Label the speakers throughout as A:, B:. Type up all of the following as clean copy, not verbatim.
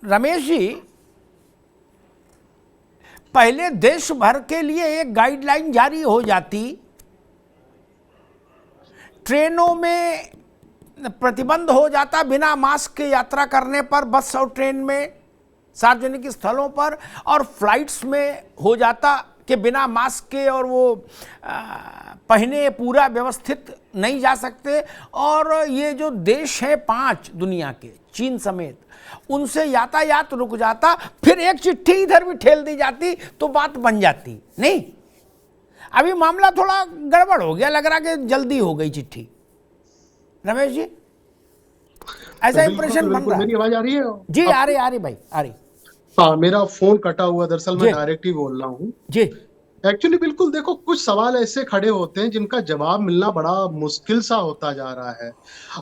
A: रमेश जी, पहले देश भर के लिए एक गाइडलाइन जारी हो जाती, ट्रेनों में प्रतिबंध हो जाता बिना मास्क के यात्रा करने पर, बस और ट्रेन में, सार्वजनिक स्थलों पर, और फ्लाइट्स में हो जाता कि बिना मास्क के और वो पहने पूरा व्यवस्थित नहीं जा सकते। और ये जो देश हैं 5 दुनिया के, चीन समेत, उनसे यातायात रुक जाता, फिर एक चिट्ठी इधर भी ठेल दी जाती तो बात बन जाती। नहीं, अभी मामला थोड़ा गड़बड़ हो गया, लग रहा कि जल्दी हो गई चिट्ठी। रमेश जी, ऐसा इंप्रेशन बन रहा है।
B: मेरी आवाज आ रही है?
A: जी आ रही भाई, आ रही।
B: हाँ, मेरा फोन कटा हुआ, दरअसल मैं डायरेक्ट ही बोल रहा हूँ
A: जी।
B: एक्चुअली। बिल्कुल, देखो, कुछ सवाल ऐसे खड़े होते हैं जिनका जवाब मिलना बड़ा मुश्किल सा होता जा रहा है।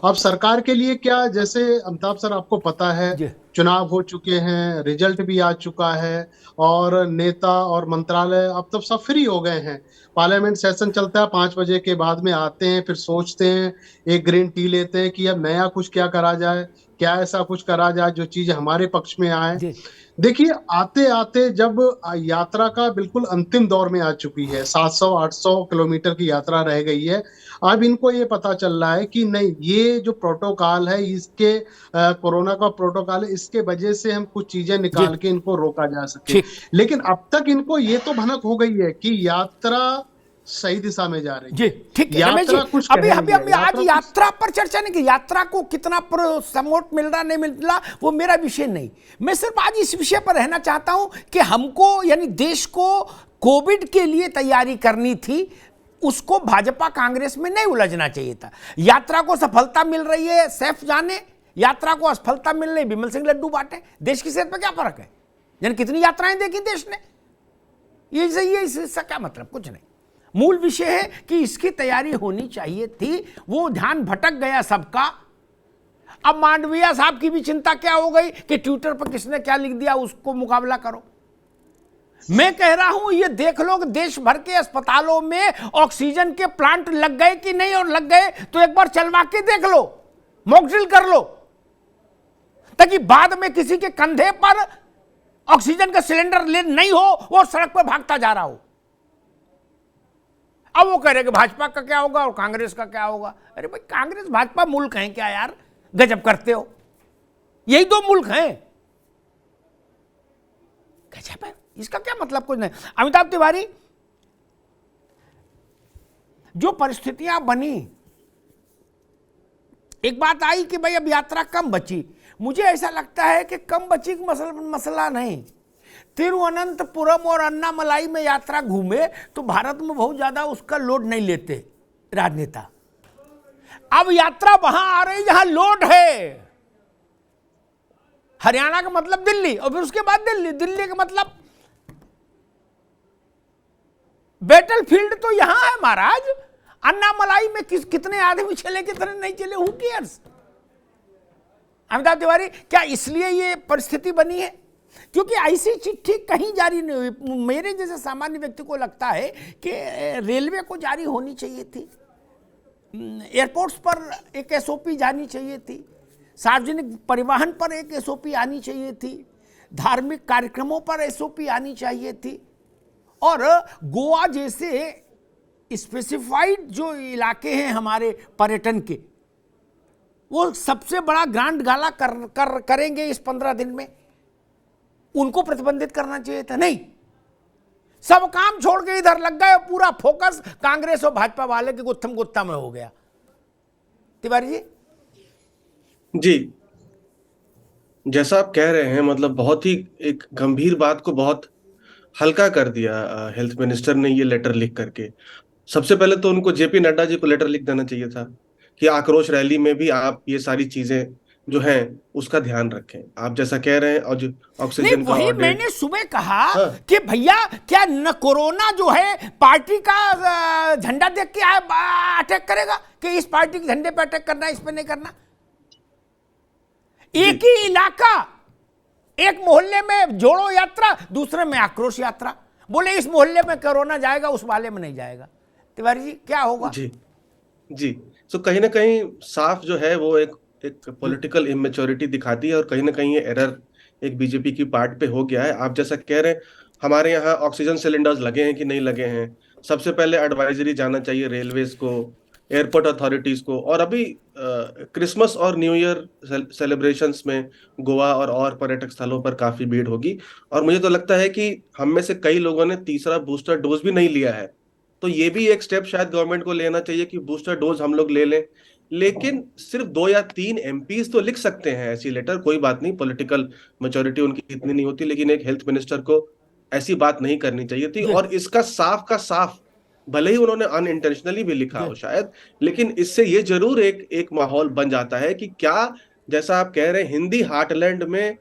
B: अब सरकार के लिए क्या, जैसे अमिताभ सर आपको पता है, चुनाव हो चुके हैं, रिजल्ट भी आ चुका है, और नेता और मंत्रालय अब तो सब फ्री हो गए हैं। पार्लियामेंट सेशन चलता है, 5 बजे के बाद में आते हैं, फिर सोचते हैं, एक ग्रीन टी लेते हैं कि अब नया कुछ क्या करा जाए, क्या ऐसा कुछ करा जाए जो चीज हमारे पक्ष में आए। देखिए, आते आते जब यात्रा का बिल्कुल अंतिम दौर में आ चुकी है, 700-800 किलोमीटर की यात्रा रह गई है, अब इनको ये पता चल रहा है कि नहीं, ये जो प्रोटोकॉल है, इसके कोरोना का प्रोटोकॉल है, इसके वजह से हम कुछ चीजें निकाल के इनको रोका जा सके। लेकिन अब तक इनको ये तो भनक हो गई है कि यात्रा सही दिशा में जा रही है।
A: जी ठीक है रमेश जी, अभी आज यात्रा पर चर्चा नहीं की, यात्रा को कितना सपोर्ट मिल रहा नहीं मिल रहा वो मेरा विषय नहीं। मैं सिर्फ आज इस विषय पर रहना चाहता हूं कि हमको, यानी देश को कोविड के लिए तैयारी करनी थी, उसको भाजपा कांग्रेस में नहीं उलझना चाहिए था। यात्रा को सफलता मिल रही है, सैफ जाने, यात्रा को असफलता मिल रही, विमल सिंह लड्डू बांटे। देश की सेहत पर क्या फर्क है? यानी कितनी यात्राएं देखी देश ने, ये सही है, इसका क्या मतलब? कुछ नहीं। मूल विषय है कि इसकी तैयारी होनी चाहिए थी, वो ध्यान भटक गया सबका। अब मांडविया साहब की भी चिंता क्या हो गई कि ट्विटर पर किसने क्या लिख दिया, उसको मुकाबला करो। मैं कह रहा हूं, ये देख लो कि देश भर के अस्पतालों में ऑक्सीजन के प्लांट लग गए कि नहीं, और लग गए तो एक बार चलवा के देख लो, मॉक ड्रिल कर लो, ताकि बाद में किसी के कंधे पर ऑक्सीजन का सिलेंडर ले नहीं हो, वो सड़क पर भागता जा रहा हो। अब वो कह रहे कि भाजपा का क्या होगा और कांग्रेस का क्या होगा। अरे भाई, कांग्रेस भाजपा मुल्क हैं क्या यार? गजब करते हो, यही 2 मुल्क हैं। गजब है, इसका क्या मतलब? कुछ नहीं। अमिताभ तिवारी, जो परिस्थितियां बनी, एक बात आई कि भाई अब यात्रा कम बची। मुझे ऐसा लगता है कि कम बची का मसला नहीं, तिरुवनंतपुरम और अन्नामलाई में यात्रा घूमे तो भारत में बहुत ज्यादा उसका लोड नहीं लेते राजनेता। अब यात्रा वहां आ रही जहां लोड है। हरियाणा का मतलब दिल्ली, और फिर उसके बाद दिल्ली का मतलब बैटल फील्ड तो यहां है महाराज। अन्नामलाई में कितने आदमी चले, कितने नहीं चले, हु केयर्स? अमिताभ तिवारी, क्या इसलिए ये परिस्थिति बनी है क्योंकि ऐसी चिट्ठी कहीं जारी नहीं हुई? मेरे जैसे सामान्य व्यक्ति को लगता है कि रेलवे को जारी होनी चाहिए थी, एयरपोर्ट्स पर एक एसओपी जानी चाहिए थी, सार्वजनिक परिवहन पर एक एसओपी आनी चाहिए थी, धार्मिक कार्यक्रमों पर एसओपी आनी चाहिए थी, और गोवा जैसे स्पेसिफाइड जो इलाके हैं हमारे पर्यटन के, वो सबसे बड़ा ग्रांड गाला करेंगे इस 15 दिन में, उनको प्रतिबंधित करना चाहिए था। नहीं, सब काम छोड़ के इधर लग गए, पूरा फोकस कांग्रेस और भाजपा वाले के गुत्थम गुत्था में हो गया। तिवारी जी
C: जी, जैसा आप कह रहे हैं, मतलब बहुत ही एक गंभीर बात को बहुत हल्का कर दिया हेल्थ मिनिस्टर ने ये लेटर लिख करके। सबसे पहले तो उनको जेपी नड्डा जी को लेटर लिख देना चाहिए था कि आक्रोश रैली में भी आप ये सारी चीजें जो हैं उसका ध्यान रखें, आप जैसा कह रहे हैं। और जो ऑक्सीजन का
A: वही मैंने सुबह कहा कि भैया क्या न कोरोना जो है पार्टी का झंडा देख के अटैक करेगा कि इस पार्टी के झंडे पे अटैक करना, इस पे नहीं करना। एक ही इलाका, एक मोहल्ले में जोड़ो यात्रा, दूसरे में आक्रोश यात्रा। बोले इस मोहल्ले में कोरोना जाएगा, उस वाले में नहीं जाएगा। तिवारी जी क्या होगा?
C: जी तो कहीं ना कहीं साफ जो है वो एक पॉलिटिकल इमेच्योरिटी दिखाती है, और कहीं ना कहीं ये एरर एक बीजेपी की पार्ट पे हो गया है। आप जैसा कह रहे हैं, हमारे यहाँ ऑक्सीजन सिलेंडर्स लगे हैं कि नहीं लगे हैं, सबसे पहले एडवाइजरी जाना चाहिए रेलवेज को, एयरपोर्ट अथॉरिटीज को। और अभी क्रिसमस और न्यू ईयर सेलिब्रेशंस में गोवा और पर्यटक स्थलों पर काफी भीड़ होगी। और मुझे तो लगता है कि हम में से कई लोगों ने तीसरा बूस्टर डोज भी नहीं लिया है, तो ये भी एक स्टेप शायद गवर्नमेंट को लेना चाहिए कि बूस्टर डोज हम लोग ले लें। लेकिन सिर्फ 2 या 3 एमपीज तो लिख सकते हैं ऐसी लेटर, कोई बात नहीं, पॉलिटिकल मेच्योरिटी उनकी इतनी नहीं होती, लेकिन एक हेल्थ मिनिस्टर को ऐसी बात नहीं करनी चाहिए थी।
A: जी
C: और इसका साफ का साफ, भले ही उन्होंने अनइंटेंशनली भी लिखा
A: जी
C: हो शायद, लेकिन इससे ये जरूर एक माहौल बन जाता है कि क्या, जैसा आप कह रहे हैं, हिंदी हार्टलैंड में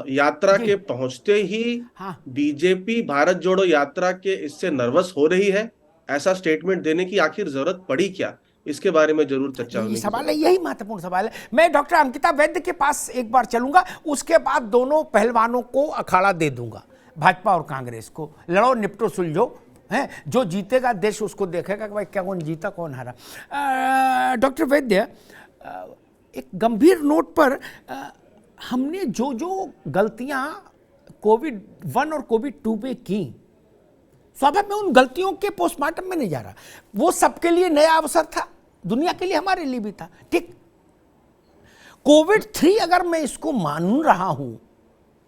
C: यात्रा
A: जी
C: के पहुंचते ही
A: हाँ,
C: बीजेपी भारत जोड़ो यात्रा के इससे नर्वस हो रही है, ऐसा स्टेटमेंट देने की आखिर जरूरत पड़ी क्या? इसके बारे में जरूर चर्चा
A: ये
C: होने की
A: सवाल है,
C: जरूरत
A: यही महत्वपूर्ण सवाल है। मैं डॉक्टर अंकिता वैद्य के पास एक बार चलूंगा, उसके बाद दोनों पहलवानों को अखाड़ा दे दूंगा, भाजपा और कांग्रेस को। लड़ो, निपटो, सुलझो, है जो जीतेगा देश उसको देखेगा कि भाई क्या, कौन जीता कौन हारा। डॉक्टर वैद्य, एक गंभीर नोट पर, हमने जो जो गलतियां कोविड-1 और कोविड-2 पे की, स्वाभाविक में उन गलतियों के पोस्टमार्टम में नहीं जा रहा, वो सबके लिए नया अवसर था, दुनिया के लिए, हमारे लिए भी था, ठीक। कोविड-3 अगर मैं इसको मान रहा हूं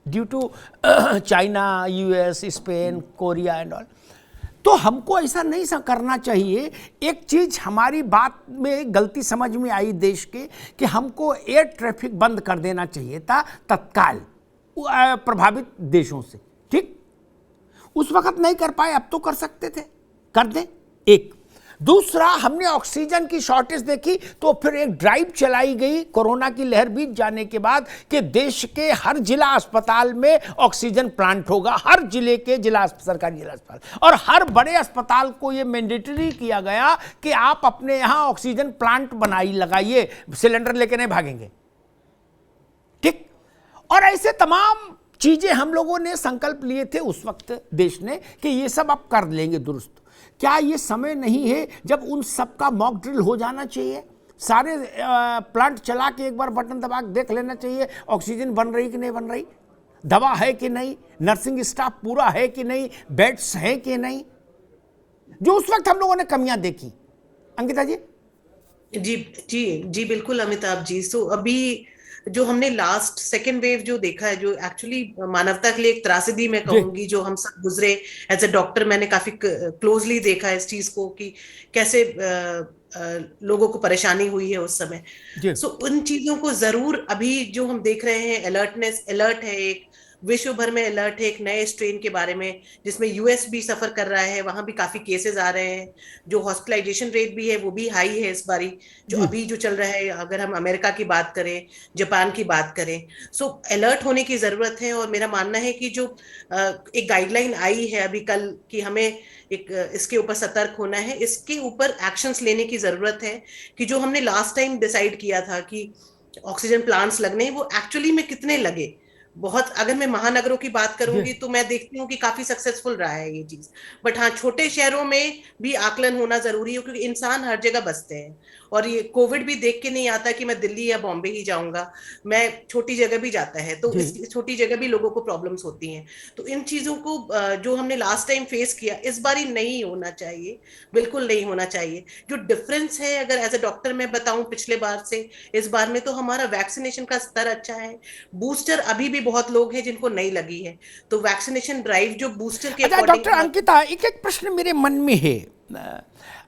A: due to China, US, Spain, Korea and all, तो हमको ऐसा नहीं करना चाहिए। एक चीज हमारी बात में गलती समझ में आई देश के, कि हमको एयर ट्रैफिक बंद कर देना चाहिए था तत्काल प्रभावित देशों से, ठीक। उस वक्त नहीं कर पाए, अब तो कर सकते थे, कर दें। एक दूसरा, हमने ऑक्सीजन की शॉर्टेज देखी तो फिर एक ड्राइव चलाई गई कोरोना की लहर बीत जाने के बाद, कि देश के हर जिला अस्पताल में ऑक्सीजन प्लांट होगा, हर जिले के सरकारी जिला अस्पताल, और हर बड़े अस्पताल को यह मैंडेटरी किया गया कि आप अपने यहां ऑक्सीजन प्लांट लगाइए, सिलेंडर लेके नहीं भागेंगे, ठीक। और ऐसे तमाम चीजें हम लोगों ने संकल्प लिए थे उस वक्त देश ने, कि ये सब अब कर लेंगे दुरुस्त। क्या ये समय नहीं है जब उन सब का मॉक ड्रिल हो जाना चाहिए? सारे प्लांट चला के एक बार बटन दबा के देख लेना चाहिए ऑक्सीजन बन रही कि नहीं बन रही, दवा है कि नहीं, नर्सिंग स्टाफ पूरा है कि नहीं, बेड्स है कि नहीं, जो उस वक्त हम लोगों ने कमियां देखी। अंकिता जी।
D: जी जी जी बिल्कुल अमिताभ जी। सो अभी जो हमने लास्ट सेकेंड वेव जो देखा है, जो एक्चुअली मानवता के लिए एक त्रासदी मैं कहूंगी, जो हम सब गुजरे, एज ए डॉक्टर मैंने काफी क्लोजली देखा इस चीज को कि कैसे लोगों को परेशानी हुई है उस समय। सो उन चीजों को जरूर अभी जो हम देख रहे हैं, अलर्ट है, एक विश्व भर में अलर्ट है एक नए स्ट्रेन के बारे में, जिसमें यूएस भी सफर कर रहा है, वहां भी काफी केसेस आ रहे हैं, जो हॉस्पिटलाइजेशन रेट भी है वो भी हाई है इस बारी, जो अभी जो चल रहा है, अगर हम अमेरिका की बात करें, जापान की बात करें। सो अलर्ट होने की जरूरत है। और मेरा मानना है कि जो एक गाइडलाइन आई है अभी कल, कि हमें एक इसके ऊपर सतर्क होना है, इसके ऊपर एक्शंस लेने की जरूरत है, कि जो हमने लास्ट टाइम डिसाइड किया था कि ऑक्सीजन प्लांट्स लगने, वो एक्चुअली में कितने लगे। बहुत, अगर मैं महानगरों की बात करूंगी तो मैं देखती हूँ कि काफी सक्सेसफुल रहा है ये चीज, बट हाँ, छोटे शहरों में भी आकलन होना जरूरी है, क्योंकि इंसान हर जगह बसते हैं, और ये कोविड भी देख के नहीं आता कि मैं दिल्ली या बॉम्बे ही जाऊंगा, मैं छोटी जगह भी जाता है, तो इस छोटी जगह भी लोगों को प्रॉब्लम्स होती हैं। तो इन चीजों को जो हमने लास्ट टाइम फेस किया, इस बार नहीं होना चाहिए, बिल्कुल नहीं होना चाहिए। जो डिफरेंस है, अगर एज ए डॉक्टर मैं बताऊं पिछले बार से इस बार में, तो हमारा वैक्सीनेशन का स्तर अच्छा है। बूस्टर अभी भी बहुत लोग हैं जिनको नहीं लगी है, तो वैक्सीनेशन ड्राइव जो बूस्टर के
A: अच्छा डॉक्टर अंकिता, एक प्रश्न मेरे मन में है।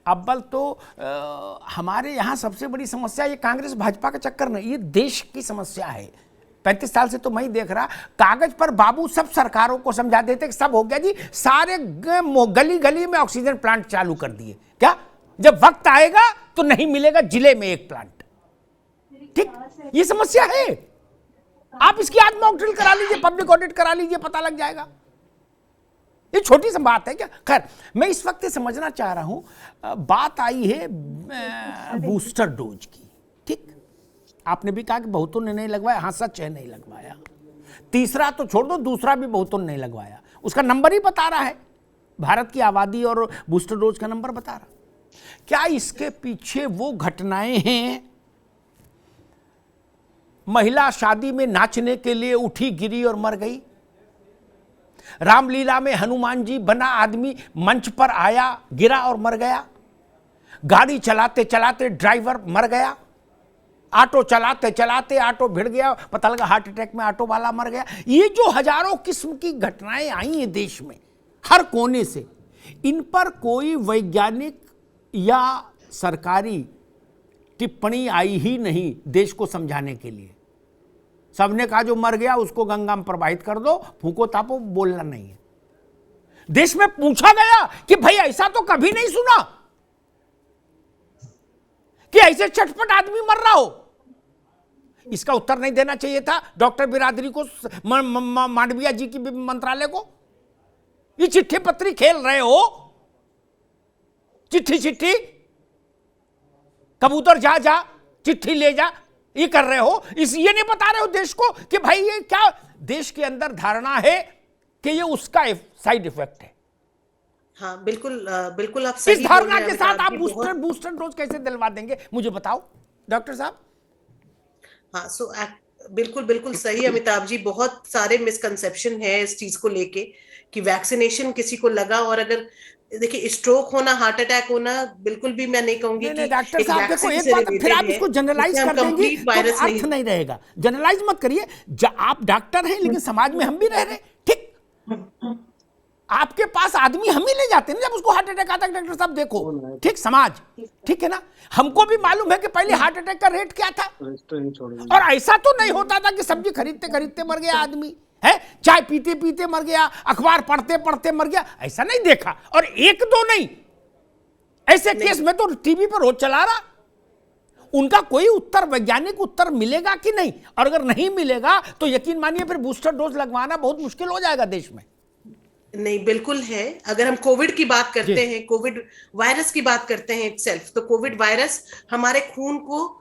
A: अव्वल तो हमारे यहाँ सबसे बड़ी समस्या ये कांग्रेस भाजपा का चक्कर नहीं, ये देश की समस्या है। 35 साल से तो मैं ही देख रहा, कागज पर बाबू सब सरकारों को समझा देते कि सब हो गया जी, सारे गली गली में ऑक्सीजन प्लांट चालू कर दिए, क्या जब वक्त आएगा तो नहीं मिलेगा जिले में एक प्लांट, ठीक। ये समस्या है, आप इसकी आज मॉक ड्रिल करा लीजिए, पब्लिक ऑडिट करा लीजिए, पता लग जाएगा। ये छोटी सी बात है क्या? खैर, मैं इस वक्त समझना चाह रहा हूं, बात आई है बूस्टर डोज की, ठीक। आपने भी कहा कि बहुतों ने नहीं लगवाया, हाँ सच है, नहीं लगवाया। तीसरा तो छोड़ दो, दूसरा भी बहुतों ने नहीं लगवाया, उसका नंबर ही बता रहा है, भारत की आबादी और बूस्टर डोज का नंबर बता रहा। क्या इसके पीछे वो घटनाएं हैं महिला शादी में नाचने के लिए उठी, गिरी और मर गई। रामलीला में हनुमान जी बना आदमी मंच पर आया, गिरा और मर गया। गाड़ी चलाते चलाते ड्राइवर मर गया। ऑटो चलाते चलाते ऑटो भिड़ गया, पता लगा हार्ट अटैक में ऑटो वाला मर गया। ये जो हजारों किस्म की घटनाएं आई हैं देश में हर कोने से, इन पर कोई वैज्ञानिक या सरकारी टिप्पणी आई ही नहीं देश को समझाने के लिए। सबने कहा जो मर गया उसको गंगा में प्रवाहित कर दो, फूको तापो, बोलना नहीं है। देश में पूछा गया कि भाई ऐसा तो कभी नहीं सुना कि ऐसे चटपट आदमी मर रहा हो। इसका उत्तर नहीं देना चाहिए था डॉक्टर बिरादरी को, मांडविया जी की मंत्रालय को। ये चिट्ठी पत्री खेल रहे हो, चिट्ठी चिट्ठी, कबूतर जा जा चिट्ठी ले जा, ये कर रहे हो। ये नहीं बता रहे हो देश को कि भाई ये क्या देश के अंदर धारणा है कि ये उसका साइड इफेक्ट है।
D: हाँ बिल्कुल, बिल्कुल आप सही
A: इस धारणा
D: बोल रहे
A: के
D: हैं
A: साथ
D: अमिताभ
A: आप
D: जी,
A: बूस्टर डोज कैसे दिलवा देंगे मुझे बताओ डॉक्टर साहब।
D: हाँ बिल्कुल बिल्कुल सही अमिताभ जी, बहुत सारे मिसकंसेप्शन है इस चीज को लेके कि वैक्सीनेशन किसी को लगा, और अगर देखिए स्ट्रोक होना, हार्ट अटैक होना, बिल्कुल भी मैं नहीं कहूंगी कि
A: डॉक्टर
D: एक
A: साहब देखो
D: वैक्सीन
A: एक
D: से
A: बात, फिर
D: related
A: आप
D: है,
A: इसको जनरलाइज
D: जिससे हम
A: कर देंगे
D: complete वायरस
A: तो अर्थ नहीं रहेगा। जनरलाइज मत करिए, आप डॉक्टर हैं लेकिन समाज में हम भी रह रहे, ठीक। आपके पास आदमी हम ही ले जाते हैं जब उसको हार्ट अटैक आता है। डॉक्टर साहब देखो, ठीक, समाज ठीक है ना, हमको भी मालूम है कि पहले हार्ट अटैक का रेट क्या था, और ऐसा तो नहीं होता था कि सब्जी खरीदते खरीदते मर गया आदमी है, चाय पीते पीते मर गया, अखबार पढ़ते पढ़ते मर गया, ऐसा नहीं देखा। और एक दो नहीं, ऐसे केस में तो टीवी पर रोज चला रहा। उनका कोई उत्तर, वैज्ञानिक उत्तर मिलेगा कि नहीं, और अगर नहीं मिलेगा तो यकीन मानिए फिर बूस्टर डोज लगवाना बहुत मुश्किल हो जाएगा देश में।
D: नहीं बिल्कुल है। अगर हम कोविड की बात करते हैं, कोविड वायरस की बात करते हैं इटसेल्फ, तो कोविड वायरस हमारे खून को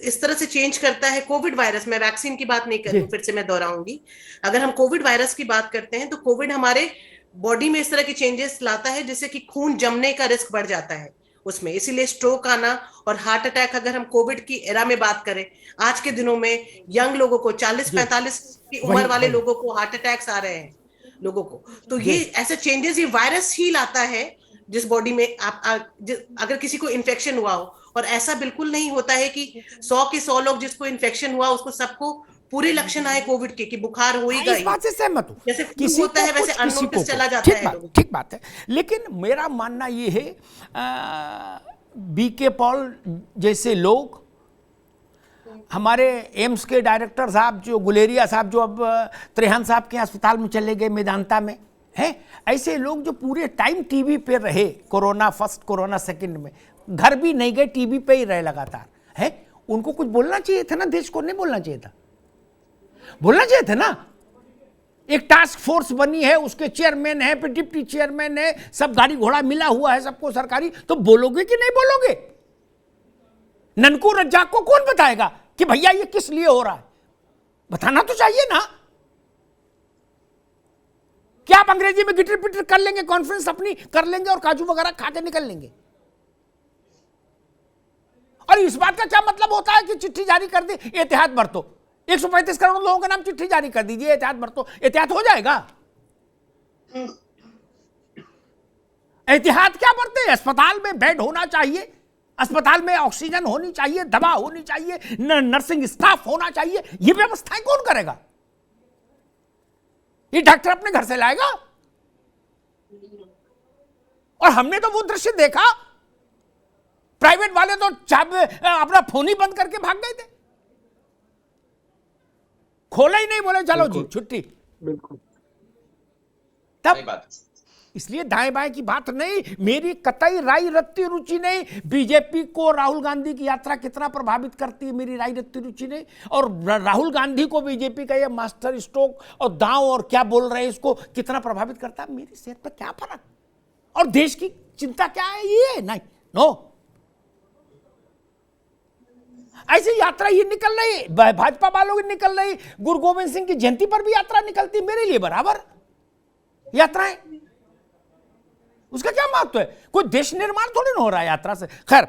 D: इस तरह से चेंज करता है। कोविड वायरस, मैं वैक्सीन की बात नहीं कर रही हूँ, फिर से मैं दोहराऊंगी। अगर हम कोविड वायरस की बात करते हैं तो कोविड हमारे बॉडी में इस तरह की चेंजेस लाता है जिससे कि खून जमने का रिस्क बढ़ जाता है उसमें, इसीलिए स्ट्रोक आना और हार्ट अटैक, अगर हम कोविड की एरा में बात करें, आज के दिनों में यंग लोगों को, 40-45 की उम्र वाले लोगों को हार्ट अटैक्स आ रहे हैं लोगों को। तो ये ऐसे चेंजेस ये वायरस ही लाता है जिस बॉडी में अगर किसी को इन्फेक्शन हुआ हो। और ऐसा बिल्कुल नहीं होता है कि 100 के 100 लोग जिसको इन्फेक्शन हुआ उसको सबको पूरे लक्षण आए कोविड के, कि बुखार हो ही गई।
A: इस बात से सहमत हूं,
D: जैसे
A: किसी
D: होता है वैसे अननोटिस चला जाता है।
A: ठीक बात है, लेकिन मेरा मानना ये है बीके पॉल जैसे लोग, हमारे एम्स के डायरेक्टर साहब जो गुलेरिया साहब, जो अब त्रेहन साहब के अस्पताल में चले गए मेदांता में, हैं ऐसे लोग जो पूरे टाइम टीवी पे रहे, कोरोना फर्स्ट कोरोना सेकंड में, घर भी नहीं गए, टीवी पे ही रहे लगातार, हैं उनको कुछ बोलना चाहिए था ना, देश को नहीं बोलना चाहिए था, बोलना चाहिए था ना। एक टास्क फोर्स बनी है, उसके चेयरमैन है, फिर डिप्टी चेयरमैन है, सब गाड़ी घोड़ा मिला हुआ है सबको सरकारी, तो बोलोगे कि नहीं बोलोगे? ननकू रज्जाक को कौन बताएगा कि भैया ये किस लिए हो रहा है? बताना तो चाहिए ना। क्या आप अंग्रेजी में गिटर पिटर कर लेंगे, कॉन्फ्रेंस अपनी कर लेंगे और काजू वगैरह खा के निकल लेंगे? और इस बात का क्या मतलब होता है कि चिट्ठी जारी कर दी, एहतियात बरतो, 135 करोड़ लोगों का नाम चिट्ठी जारी कर दीजिए, एहतियात बरतो, एहतियात हो जाएगा? एहतियात क्या बरते? अस्पताल में बेड होना चाहिए, अस्पताल में ऑक्सीजन होनी चाहिए, दवा होनी चाहिए, नर्सिंग स्टाफ होना चाहिए, ये व्यवस्थाएं कौन करेगा? ये डॉक्टर अपने घर से लाएगा? और हमने तो वो दृश्य देखा, प्राइवेट वाले तो अपना फोन ही बंद करके भाग गए थे, खोला ही नहीं, बोले चलो जी छुट्टी।
B: बिल्कुल
A: तब इसलिए दाएं बाएं की बात नहीं, मेरी कतई राय रत्ती रुचि नहीं। बीजेपी को राहुल गांधी की यात्रा कितना प्रभावित करती है, मेरी राय रत्ती रुचि नहीं। और राहुल गांधी को बीजेपी का ये मास्टर स्ट्रोक और दांव और क्या बोल रहे हैं इसको कितना प्रभावित करता है, मेरी सेहत पर क्या फर्क, और देश की चिंता क्या है, ये नहीं, नो। ऐसी यात्रा ये निकल रही, भाजपा वालों की निकल रही, गुरु गोविंद सिंह की जयंती पर भी यात्रा निकलती, मेरे लिए बराबर यात्राएं, उसका क्या महत्व है? कोई देश निर्माण थोड़ी ना हो रहा है यात्रा से। खैर,